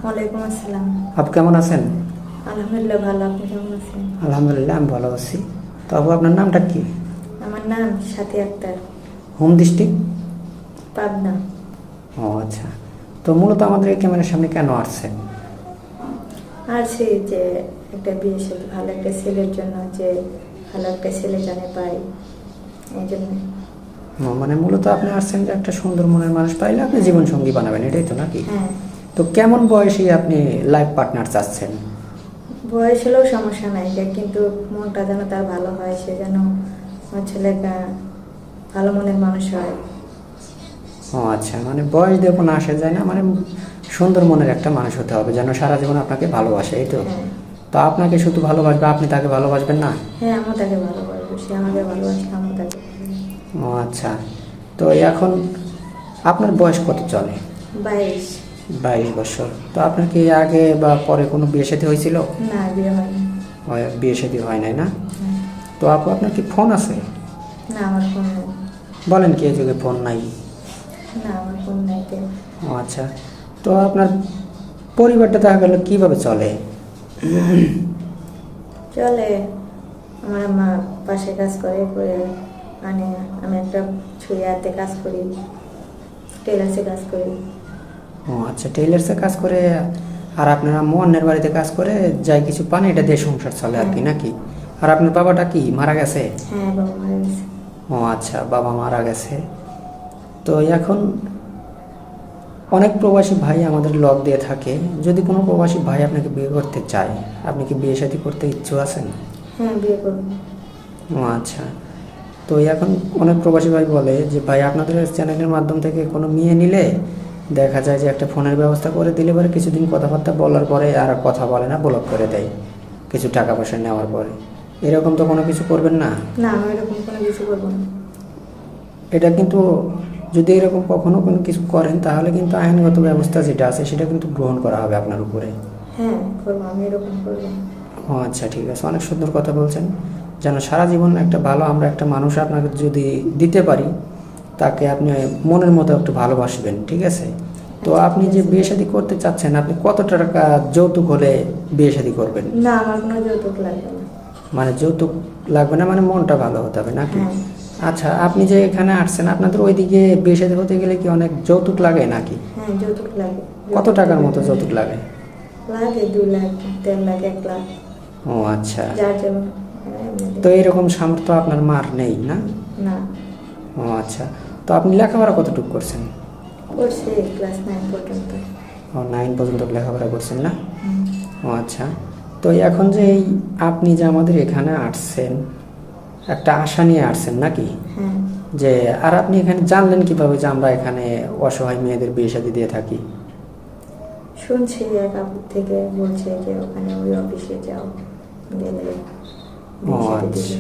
ওয়ালাইকুম আসসালাম। আপু কেমন আছেন? আলহামদুলিল্লাহ ভালো, আপনি কেমন আছেন? আলহামদুলিল্লাহ আমি ভালো আছি। তো আপু আপনার নামটা কি? আমার নাম সাথী আক্তার। Home district? পাবনা। ও আচ্ছা। তো মূলত আমাদের এই ক্যামেরার সামনে কেন আসছেন? আর সেই যে একটা বিয়ে সাথে ভালো একটা ছেলের জন্য, যে ভালো একটা ছেলে জানে পাই, এই জন্য। মানে মূলত আপনি আসছেন যে একটা সুন্দর মনের মানুষ পাইলে আপনি জীবন সঙ্গী বানাবেন, এটাই তো নাকি? হ্যাঁ, তো কেমন বয়সে আপনি লাইফ পার্টনার চাচ্ছেন? বয়স হলেও সমস্যা নাই, যে কিন্তু মনটা যেন তার ভালো হয়, সে যেন আমার ছেলেটা ভালো মনের মানুষ হয়। ও আচ্ছা, মানে বয়স দিয়ে কোনো আসে যায় না, মানে সুন্দর মনের একটা মানুষ হতে হবে যেন সারা জীবন আপনাকে ভালোবাসে, এই তো? হ্যাঁ। তো আপনাকে শুধু ভালোবাসবে, আপনি তাকে ভালোবাসবেন না? হ্যাঁ, আমিও তাকে ভালোবাসবো, সে আমাকে ভালোবাসলে আমিও তাকে ভালোবাসবো। ও আচ্ছা। তো এখন আপনার বয়স কত চলে? 22। 22 বছর। তো আপনার কি আগে বা পরে কোনো বিয়ে শাদী হয়েছিল? না, বিয়ে হয়নি। বিয়ে শাদী হয় নাই না? হ্যাঁ। তো আপু আপনার কি ফোন আছে? না, আমার ফোন নেই। বলেন কি, এই যুগে ফোন নাই? না, আমার ফোন নাই। ও আচ্ছা। তো আপনার পরিবারটা দেখা গেল কীভাবে চলে? চলে, আমার মা পাশে কাজ করে করে, মানে আমি একটা ছুঁয়ে হাতে কাজ করি, টেলার্সে কাজ করি। ও আচ্ছা, টেইলার্সে কাজ করে। আর আপনার আম্মু অন্যের বাড়িতে কাজ করে, যাই কিছু পান এটা দিয়ে সংসার চলে আর কি, নাকি? আর আপনার বাবাটা কি মারা গেছে? হ্যাঁ, বাবা মারা গেছে। ও আচ্ছা, বাবা মারা গেছে। তো এখন অনেক প্রবাসী ভাই আমাদের লগ দিয়ে থাকে, যদি কোনো প্রবাসী ভাই আপনাকে বিয়ে করতে চায়, আপনি কি বিয়ে শাদী করতে ইচ্ছুক আছেন? হ্যাঁ, বিয়ে করবো। ও আচ্ছা। তো এখন অনেক প্রবাসী ভাই বলে যে ভাই আপনাদের চ্যানেলের মাধ্যম থেকে কোনো মেয়ে নিলে দেখা যায় যে একটা ফোনের ব্যবস্থা করে দিলে পরে কিছুদিন কথাবার্তা বলার পরে আর কথা বলে না, ব্লক করে দেয় কিছু টাকা পয়সা নেওয়ার পরে। এরকম তো কোনো কিছু করবেন না? না, আমি এরকম কোনো কিছু করবো না। এটা কিন্তু, যদি এরকম কখনো কোনো কিছু করেন তাহলে কিন্তু আইনগত ব্যবস্থা যেটা আছে সেটা কিন্তু গ্রহণ করা হবে আপনার উপরে। হ্যাঁ, করবো, আমি এরকম করবো। ও আচ্ছা, ঠিক আছে, অনেক সুন্দর কথা বলছেন। যেন সারা জীবন একটা ভালো আমরা একটা মানুষ আপনাকে যদি দিতে পারি, তাকে আপনি মনের মতো একটু ভালোবাসবেন, ঠিক আছে? তো আপনি যে বিয়ে শাদী করতে চাচ্ছেন, আপনি কত টাকা যৌতুক হলে বিয়ে শাদী করবেন? না, আমার কোনো যৌতুক লাগবে না। মানে যৌতুক লাগবে না, মানে মনটা ভালো হতে হবে নাকি? হ্যাঁ। আচ্ছা, আপনি যে এখানে আসছেন আপনাদের ওইদিকে বিয়ে শাদী হতে গেলে কি অনেক যৌতুক লাগে নাকি? হ্যাঁ, যৌতুক লাগে। কত টাকার মতো যৌতুক লাগে? লাগে 2 লাখ, 1.5 লাখ, 1 লাখ, ও আচ্ছা। যার যেমন। তো এরকম সামর্থ্য আপনার মার নেই না? না। ও আচ্ছা। তো আপনি লেখাপড়া কতটুকু করছেন? করছে ক্লাস 9 পর্যন্ত। ও 9 পর্যন্ত লেখাপড়া করছেন না? হুম। ও আচ্ছা। তো এখন যে এই আপনি যে আমাদের এখানে আসছেন, একটা আশা নিয়ে আসছেন নাকি? হ্যাঁ। যে আর আপনি এখানে জানলেন কিভাবে যে আমরা এখানে অসহায় মেয়েদের বিয়ে শাদী দিয়ে থাকি? শুনছি এক আপুর থেকে, বলছে যে ওখানে ওই অফিসে যাও, গেলে ও বিয়ে শাদী আচ্ছা। দিবে।